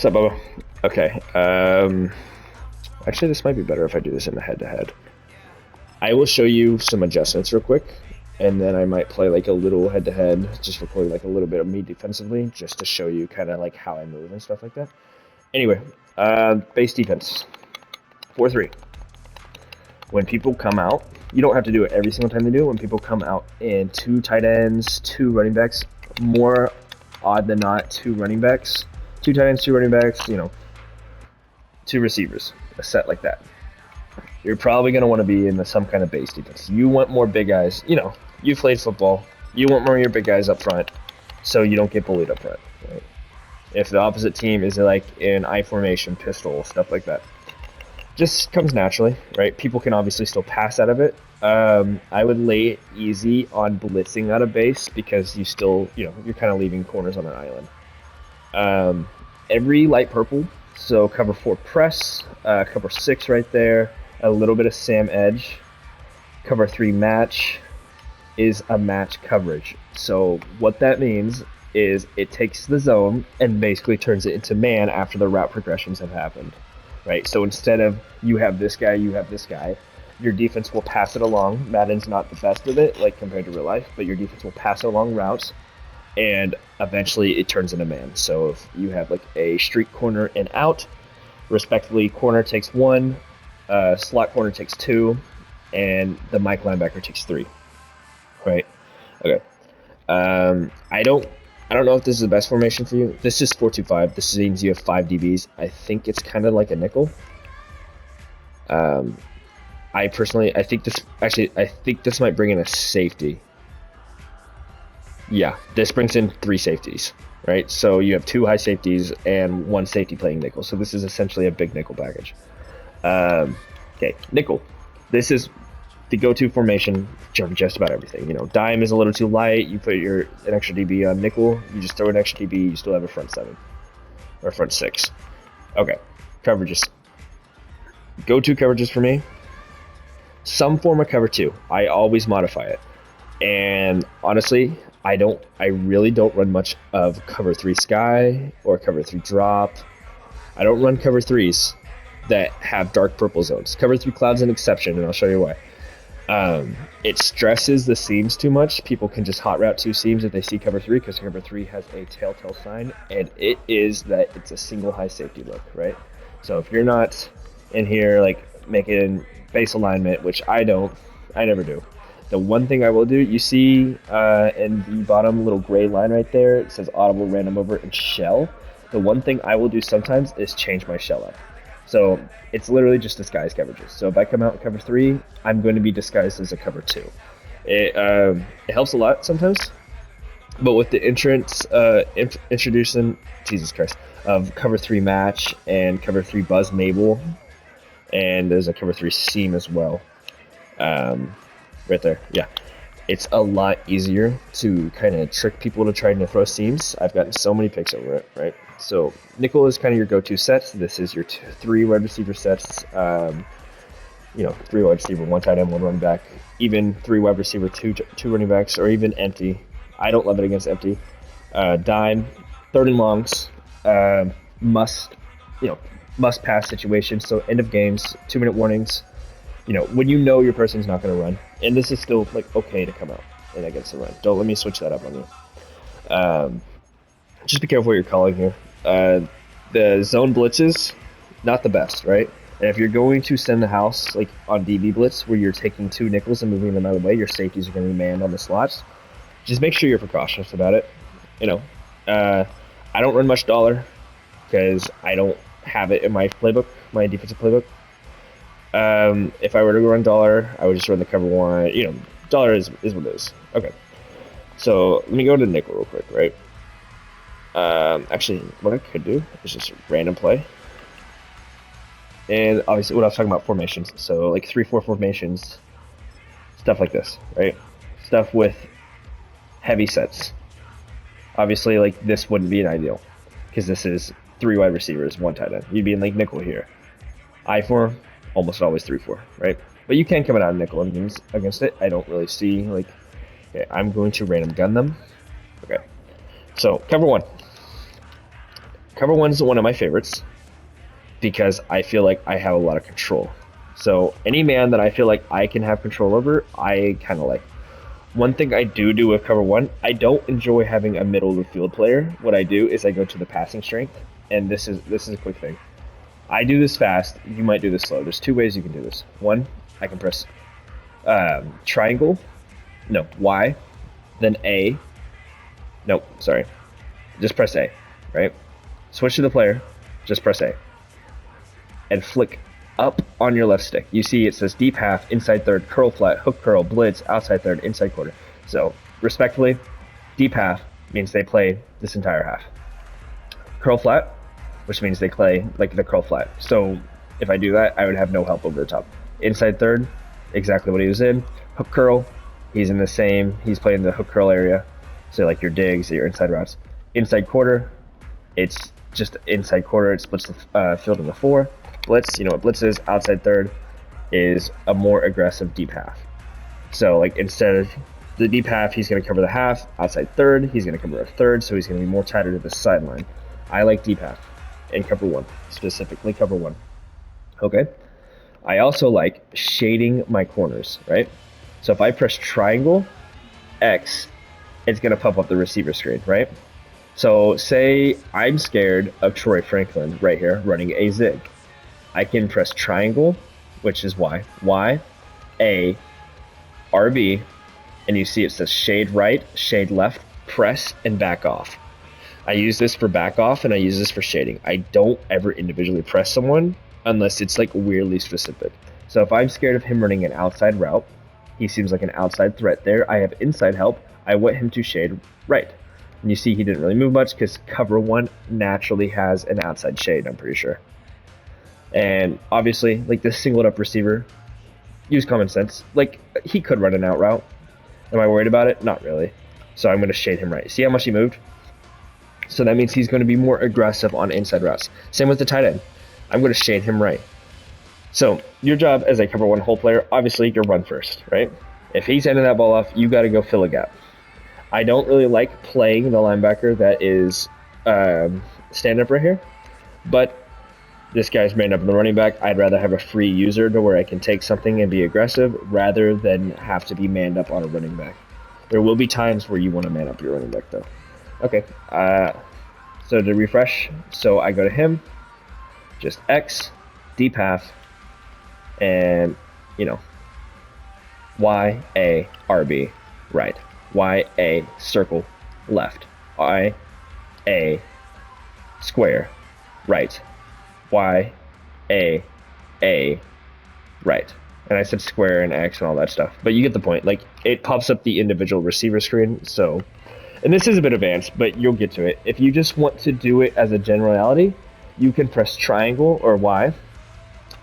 What's up, Bubba? Okay. Actually, this might be better if I do this in the head-to-head. I will show you some adjustments real quick, and then I might play like a little head-to-head, just record like a little bit of me defensively, just to show you kind of like how I move and stuff like that. Anyway, base defense, 4-3. When people come out, you don't have to do it every single time they do. When people come out in two tight ends, two running backs, more odd than not, two running backs, two tight ends, two running backs, two receivers, a set like that. You're probably going to want to be in some kind of base defense. You want more big guys. You played football. You want more of your big guys up front so you don't get bullied up front. Right? If the opposite team is like in I formation, pistol, stuff like that, just comes naturally, right? People can obviously still pass out of it. I would lay it easy on blitzing out of base because you still, you're kind of leaving corners on an island. Every light purple, so cover 4 press, cover 6 right there, a little bit of Sam edge, cover 3 match is a match coverage. So what that means is it takes the zone and basically turns it into man after the route progressions have happened. Right, so instead of you have this guy, you have this guy, your defense will pass it along. Madden's not the best of it, like compared to real life, but your defense will pass it along routes, and eventually it turns into man. So if you have like a street corner and out, respectively, corner takes 1, slot corner takes 2, and the Mike linebacker takes 3. Right? Okay. I don't know if this is the best formation for you. This is 4-2-5. This means you have 5 DBs. I think it's kind of like a nickel. I think this might bring in a safety. Yeah, this brings in 3 safeties, right? So you have 2 high safeties and 1 safety playing nickel. So this is essentially a big nickel package. Okay, nickel. This is the go-to formation for just about everything. Dime is a little too light. You put an extra DB on nickel. You just throw an extra DB. You still have a front 7 or front 6. Okay, coverages. Go-to coverages for me. Some form of cover 2. I always modify it, and honestly, I really don't run much of cover 3 sky or cover 3 drop. I don't run cover 3s that have dark purple zones. Cover 3 cloud's an exception, and I'll show you why. It stresses the seams too much. People can just hot route 2 seams if they see cover 3 because cover 3 has a telltale sign, and it is that it's a single high safety look, right? So if you're not in here like making base alignment, which I never do. The one thing I will do, you see in the bottom little gray line right there, it says audible, random over, and shell. The one thing I will do sometimes is change my shell up. So it's literally just disguise coverages. So if I come out in cover 3, I'm going to be disguised as a cover 2. It helps a lot sometimes, but with the introducing, Jesus Christ, of cover 3 match and cover 3 buzz Mabel, and there's a cover 3 seam as well. Right there, yeah. It's a lot easier to kind of trick people to try to throw seams. I've gotten so many picks over it, right? So nickel is kind of your go-to sets. This is your 3 wide receiver sets. 3 wide receiver, 1 tight end, 1 running back. Even 3 wide receiver, 2 running backs, or even empty. I don't love it against empty. Dime, 3rd and longs, must pass situations. So end of games, 2-minute warnings. When your person's not going to run, and this is still like okay to come out and against the run. Don't let me switch that up on you. Just be careful what you're calling here. The zone blitzes, not the best, right? And if you're going to send the house like on DB blitz, where you're taking 2 nickels and moving them out of the way, your safeties are going to be manned on the slots. Just make sure you're precautious about it. I don't run much dollar because I don't have it in my playbook, my defensive playbook. If I were to run dollar, I would just run the cover 1. Dollar is what it is. Okay. So let me go to nickel real quick, right? Actually, what I could do is just random play. And obviously, what I was talking about, formations. So like 3-4 formations, stuff like this, right? Stuff with heavy sets. Obviously, like this wouldn't be an ideal because this is 3 wide receivers, 1 tight end. You'd be in like nickel here. I-4. Almost always 3-4, right? But you can come out of nickel against it. I don't really see, like, okay, I'm going to random gun them. Okay, so cover 1. Cover one is one of my favorites because I feel like I have a lot of control. So any man that I feel like I can have control over, I kind of like. One thing I do with cover one, I don't enjoy having a middle of the field player. What I do is I go to the passing strength, and this is a quick thing. I do this fast. You might do this slow. There's two ways you can do this. One, I can press triangle, no, Y, then A. Nope, sorry. Just press A, right? Switch to the player, just press A. And flick up on your left stick. You see it says deep half, inside third, curl flat, hook curl, blitz, outside third, inside quarter. So, respectfully, deep half means they play this entire half. Curl flat, which means they play like the curl flat. So, if I do that, I would have no help over the top. Inside third, exactly what he was in. Hook curl, he's in the same, he's playing the hook curl area. So, like your digs, your inside routes. Inside quarter, it's just inside quarter, it splits the field into four. Blitz, you know what blitz is, outside third is a more aggressive deep half. So like instead of the deep half, he's going to cover the half. Outside third, he's going to cover a third, so he's going to be more tighter to the sideline. I like deep half and cover one, specifically cover one. Okay. I also like shading my corners, right? So if I press triangle, X, it's going to pop up the receiver screen, right? So say I'm scared of Troy Franklin right here running a zig. I can press triangle, which is Y, Y, A, RB, and you see it says shade right, shade left, press, and back off. I use this for back off, and I use this for shading. I don't ever individually press someone unless it's like weirdly specific. So if I'm scared of him running an outside route, he seems like an outside threat there. I have inside help. I want him to shade right. And you see he didn't really move much because cover one naturally has an outside shade, I'm pretty sure. And obviously, like this singled up receiver, use common sense. Like, he could run an out route. Am I worried about it? Not really. So I'm going to shade him right. See how much he moved? So that means he's going to be more aggressive on inside routes. Same with the tight end. I'm going to shade him right. So your job as a cover one hole player, obviously, you're run first, right? If he's handing that ball off, you got to go fill a gap. I don't really like playing the linebacker that is stand up right here, but this guy's manned up in the running back. I'd rather have a free user to where I can take something and be aggressive rather than have to be manned up on a running back. There will be times where you want to man up your running back though. Okay, so to refresh, so I go to him, just X, deep half, and you know, Y, A, RB, right. Y, A, circle, left. Y, A, square, right. Y, A, right. And I said square and X and all that stuff. But you get the point. Like, it pops up the individual receiver screen. So, and this is a bit advanced, but you'll get to it. If you just want to do it as a generality, you can press triangle or Y,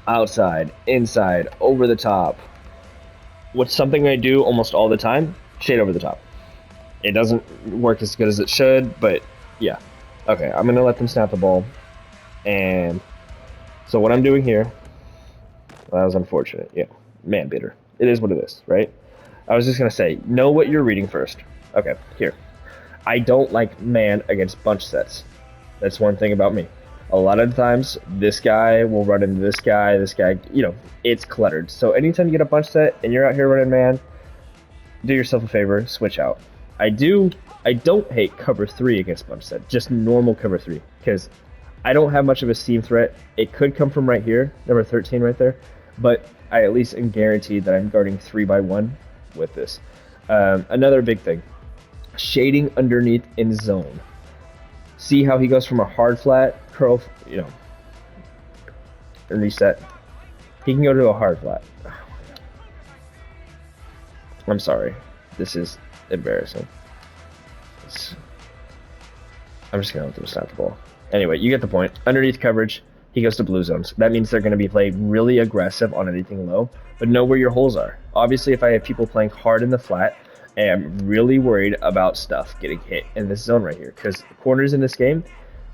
outside, inside, over the top. What's something I do almost all the time? Shade over the top. It doesn't work as good as it should, but yeah. Okay, I'm going to let them snap the ball. And so what I'm doing here, well, that was unfortunate. Yeah, man beater. It is what it is, right? I was just going to say, know what you're reading first. Okay, here. I don't like man against bunch sets. That's one thing about me. A lot of times, this guy will run into this guy, you know, it's cluttered. So anytime you get a bunch set and you're out here running man, do yourself a favor, switch out. I don't hate cover 3 against bunch set, just normal cover 3, because I don't have much of a seam threat. It could come from right here, number 13 right there, but I at least am guaranteed that I'm guarding 3x1 with this. Another big thing, shading underneath in zone. See how he goes from a hard flat, curl, you know, and reset. He can go to a hard flat. I'm sorry. This is embarrassing. I'm just going to let them snap the ball. Anyway, you get the point. Underneath coverage, he goes to blue zones. That means they're going to be playing really aggressive on anything low, but know where your holes are. Obviously, if I have people playing hard in the flat, I'm really worried about stuff getting hit in this zone right here, because corners in this game,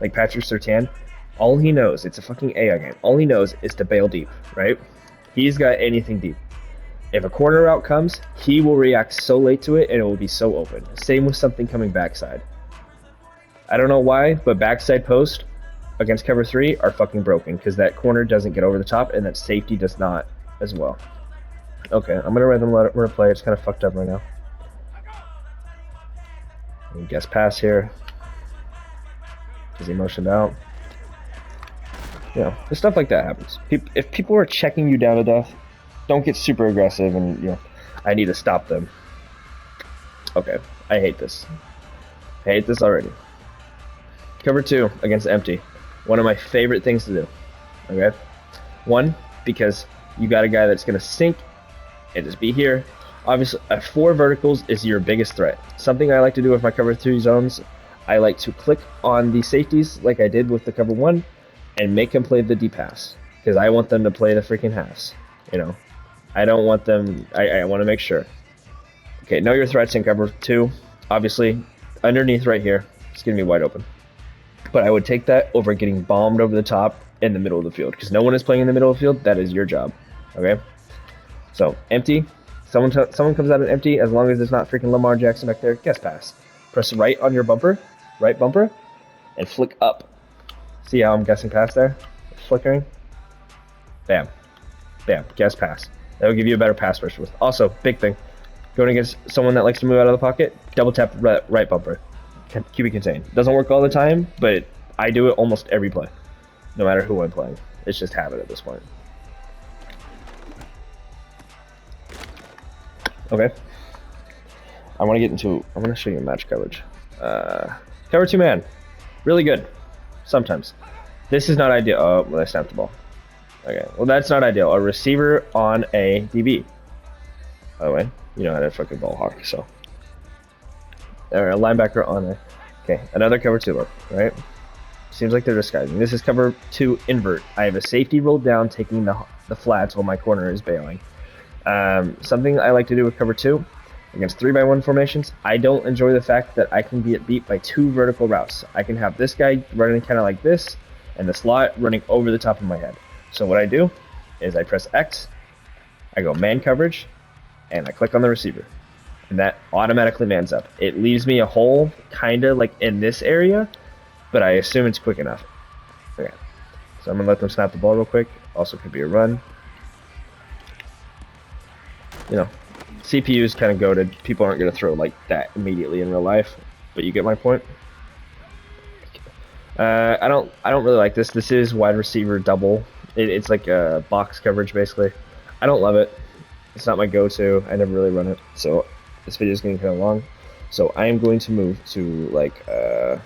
like Patrick Surtain, all he knows, it's a fucking AI game, all he knows is to bail deep, right? He's got anything deep. If a corner route comes, he will react so late to it, and it will be so open. Same with something coming backside. I don't know why, but backside post, against cover 3 are fucking broken because that corner doesn't get over the top and that safety does not as well. Okay, I'm gonna let them run a play. It's kind of fucked up right now. Guess pass here. Is he motioned out? You know, stuff like that happens. If people are checking you down to death, don't get super aggressive and, you know, I need to stop them. Okay, I hate this. I hate this already. Cover 2 against empty. One of my favorite things to do. Okay? One, because you got a guy that's going to sink and just be here. Obviously, 4 verticals is your biggest threat. Something I like to do with my cover 3 zones, I like to click on the safeties like I did with the cover 1 and make them play the deep pass. Because I want them to play the freaking halves. You know? I don't want them... I want to make sure. Okay, know your threats in cover 2. Obviously, underneath right here, it's going to be wide open. But I would take that over getting bombed over the top in the middle of the field. Because no one is playing in the middle of the field. That is your job. Okay? So, empty. Someone comes out of empty, as long as there's not freaking Lamar Jackson back there, guess pass. Press right on your bumper, right bumper, and flick up. See how I'm guessing pass there? Flickering. Bam. Bam. Guess pass. That will give you a better pass rush with. Also, big thing. Going against someone that likes to move out of the pocket, double tap right bumper. Keep it contained. Doesn't work all the time, but I do it almost every play. No matter who I'm playing. It's just habit at this point. Okay. I want to show you match coverage. Cover 2 man. Really good. Sometimes. This is not ideal. Oh, well, I snapped the ball. Okay. Well, that's not ideal. A receiver on a DB. By the way, you know how to fucking ball hawk, so. Or a linebacker on a... Okay, another cover 2 look, right? Seems like they're disguising. This is cover 2 invert. I have a safety rolled down, taking the flats while my corner is bailing. Something I like to do with cover 2 against 3x1 formations, I don't enjoy the fact that I can get beat by 2 vertical routes. I can have this guy running kind of like this, and the slot running over the top of my head. So what I do is I press X, I go man coverage, and I click on the receiver. And that automatically mans up. It leaves me a hole, kind of like in this area, but I assume it's quick enough. Okay, so I'm going to let them snap the ball real quick. Also could be a run. You know, CPUs kind of goated. People aren't going to throw like that immediately in real life, but you get my point. I don't really like this. This is wide receiver double. It's like a box coverage basically. I don't love it. It's not my go-to. I never really run it, so this video is getting kind of long. So I am going to move to like let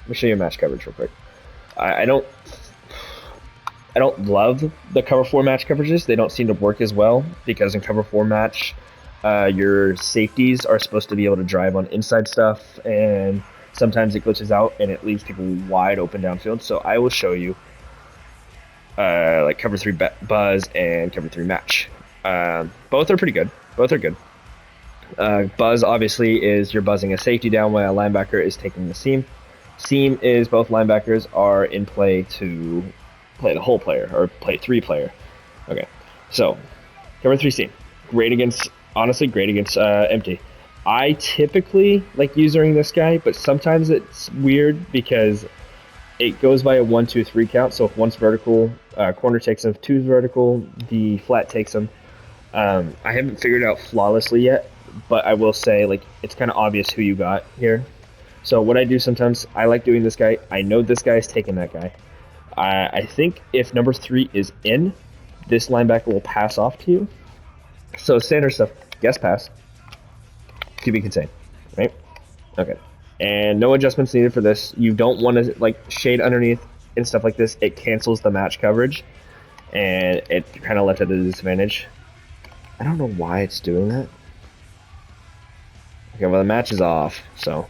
me show you match coverage real quick. I don't love the cover 4 match coverages. They don't seem to work as well because in cover 4 match, your safeties are supposed to be able to drive on inside stuff, and sometimes it glitches out and it leaves people wide open downfield. So I will show you like cover 3 buzz and cover 3 match. Both are pretty good. Both are good. Buzz obviously is you're buzzing a safety down while a linebacker is taking the seam. Seam is both linebackers are in play to play the whole player or play 3 player. Okay, so cover 3 seam, great against, honestly great against empty. I typically like using this guy, but sometimes it's weird because it goes by a 1, 2, 3 count. So if one's vertical, corner takes him, 2's vertical, the flat takes him. I haven't figured it out flawlessly yet, but I will say like it's kind of obvious who you got here. So what I do sometimes, I like doing this guy. I know this guy is taking that guy. I think if number 3 is in, this linebacker will pass off to you. So standard stuff, guess pass, QB contain, right? Okay, and no adjustments needed for this. You don't want to like shade underneath and stuff like this. It cancels the match coverage, and it kind of left it at a disadvantage. I don't know why it's doing that. Okay, well the match is off, so.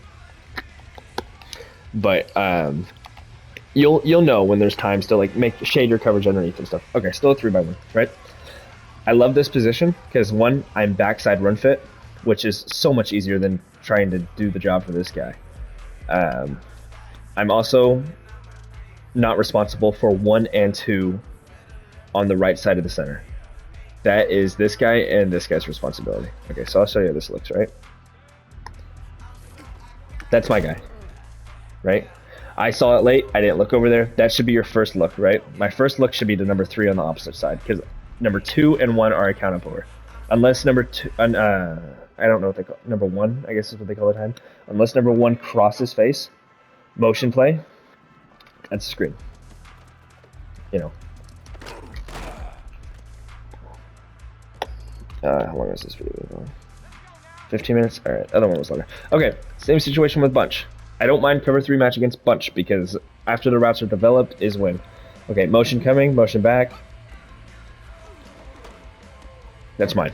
But you'll know when there's times to like shade your coverage underneath and stuff. Okay, still a 3x1, right? I love this position because 1, I'm backside run fit, which is so much easier than trying to do the job for this guy. I'm also not responsible for 1 and 2 on the right side of the center. That is this guy and this guy's responsibility. Okay, so I'll show you how this looks, right? That's my guy, right? I saw it late. I didn't look over there. That should be your first look, right? My first look should be the number 3 on the opposite side, because number 2 and 1 are accounted for. Unless number 2, I don't know what they call number 1. I guess is what they call it. Time. Unless number 1 crosses face, motion play. That's a screen. You know. How long is this video going? 15 minutes? Alright, other one was longer. Okay, same situation with Bunch. I don't mind cover 3 match against Bunch, because after the routes are developed is when. Okay, motion coming, motion back. That's mine.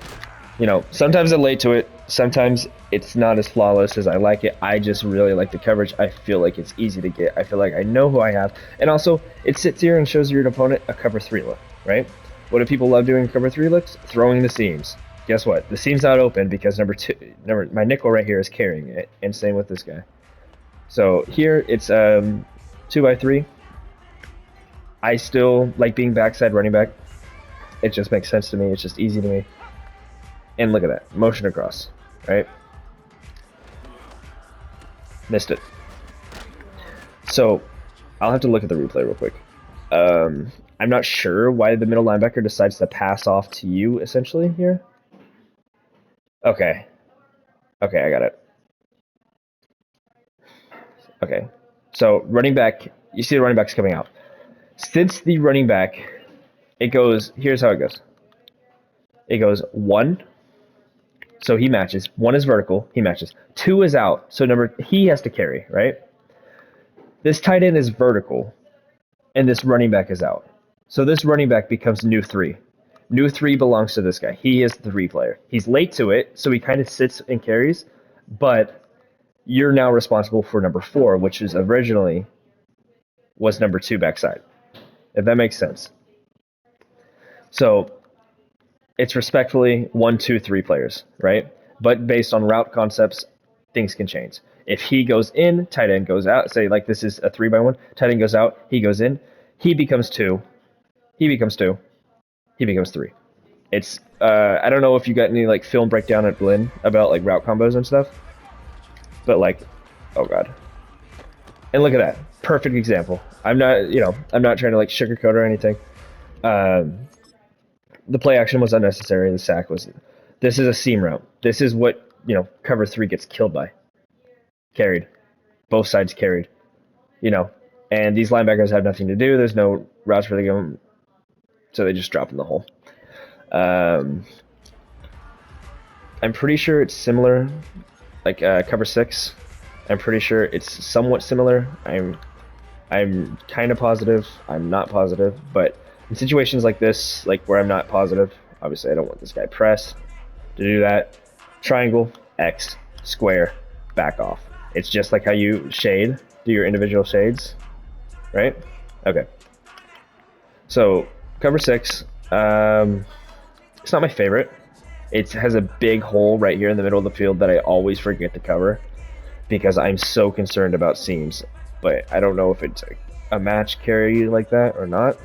You know, sometimes I'm late to it, sometimes it's not as flawless as I like it. I just really like the coverage. I feel like it's easy to get. I feel like I know who I have. And also, it sits here and shows your opponent a cover 3 look, right? What do people love doing cover 3 looks? Throwing the seams. Guess what? The seam's not open because my nickel right here is carrying it, and same with this guy. So here it's 2x3. I still like being backside running back. It just makes sense to me. It's just easy to me. And look at that. Motion across. Right? Missed it. So I'll have to look at the replay real quick. I'm not sure why the middle linebacker decides to pass off to you, essentially, here. Okay. Okay, I got it. Okay. So, running back, you see the running back's coming out. Since the running back, it goes, here's how it goes. It goes 1, so he matches. 1 is vertical, he matches. 2 is out, so he has to carry, right? This tight end is vertical, and this running back is out. So this running back becomes new 3. New 3 belongs to this guy. He is the 3 player. He's late to it, so he kind of sits and carries, but you're now responsible for number 4, which is originally was number 2 backside, if that makes sense. So it's respectfully 1, 2, 3 players, right? But based on route concepts, things can change. If he goes in, tight end goes out. Say like this is a 3x1, tight end goes out, he goes in, he becomes 2, he becomes 2, he becomes 3. It's I don't know if you got any like film breakdown at Blinn about like route combos and stuff, but like, oh god. And look at that, perfect example. I'm not trying to like sugarcoat or anything. The play action was unnecessary. The sack was. This is a seam route. This is what cover 3 gets killed by. Carried, both sides carried. And these linebackers have nothing to do. There's no routes for them, so they just drop in the hole. I'm pretty sure it's similar, like cover 6. I'm pretty sure it's somewhat similar. I'm kind of positive. I'm not positive, but in situations like this, like where I'm not positive, obviously I don't want this guy pressed. To do that, triangle, X, square, back off. It's just like how you shade, do your individual shades, right? Okay. So cover 6. It's not my favorite. It has a big hole right here in the middle of the field that I always forget to cover because I'm so concerned about seams. But I don't know if it's a match carry like that or not.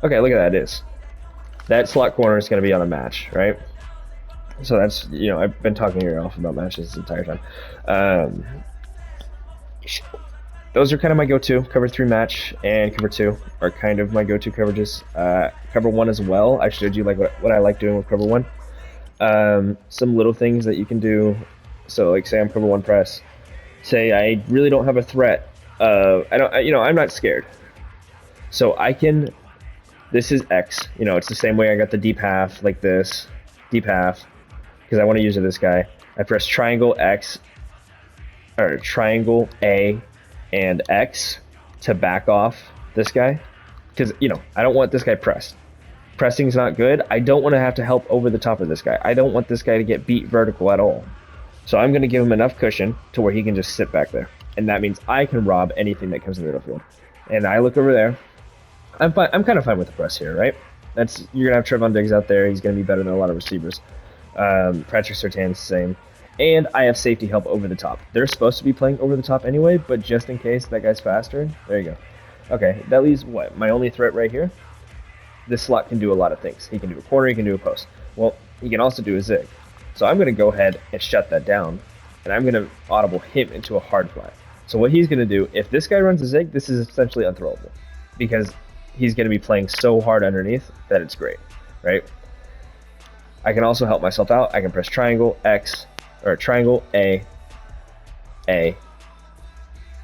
Okay, look at that. It is. That slot corner is going to be on a match, right? So that's, I've been talking your ear off about matches this entire time. Those are kind of my go-to. Cover 3 match and cover 2 are kind of my go-to coverages. Cover 1 as well. I showed you like what I like doing with cover 1. Some little things that you can do. So like say I'm cover 1 press. Say I really don't have a threat. I'm not scared. So I can. This is X. It's the same way I got the deep half like this, deep half, because I want to use it this guy. I press triangle X, or triangle A, and X to back off this guy, because I don't want this guy pressed. Pressing's not good. I don't want to have to help over the top of this guy. I don't want this guy to get beat vertical at all. So I'm going to give him enough cushion to where he can just sit back there, and that means I can rob anything that comes in the middle field. And I look over there. I'm kind of fine with the press here, right? You're gonna have Trevon Diggs out there. He's gonna be better than a lot of receivers. Patrick Surtain's the same. And I have safety help over the top. They're supposed to be playing over the top anyway, but just in case that guy's faster, there you go. Okay, that leaves what? My only threat right here. This slot can do a lot of things. He can do a corner, he can do a post. Well, he can also do a zig. So I'm gonna go ahead and shut that down, and I'm gonna audible him into a hard fly. So what he's going to do, if this guy runs a zig, this is essentially unthrowable, because he's going to be playing so hard underneath that it's great, right? I can also help myself out. I can press triangle, X, or triangle, A,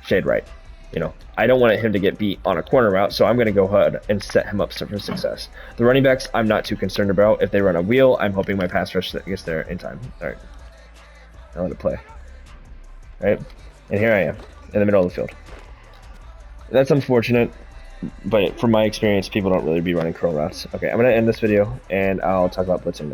shade right. You know, I don't want him to get beat on a corner route, so I'm going to go ahead and set him up for success. The running backs, I'm not too concerned about. If they run a wheel, I'm hoping my pass rush gets there in time. All right, I'll let it play. All right, and here I am in the middle of the field. That's unfortunate, but from my experience, people don't really be running curl routes. Okay, I'm going to end this video, and I'll talk about blitzing next.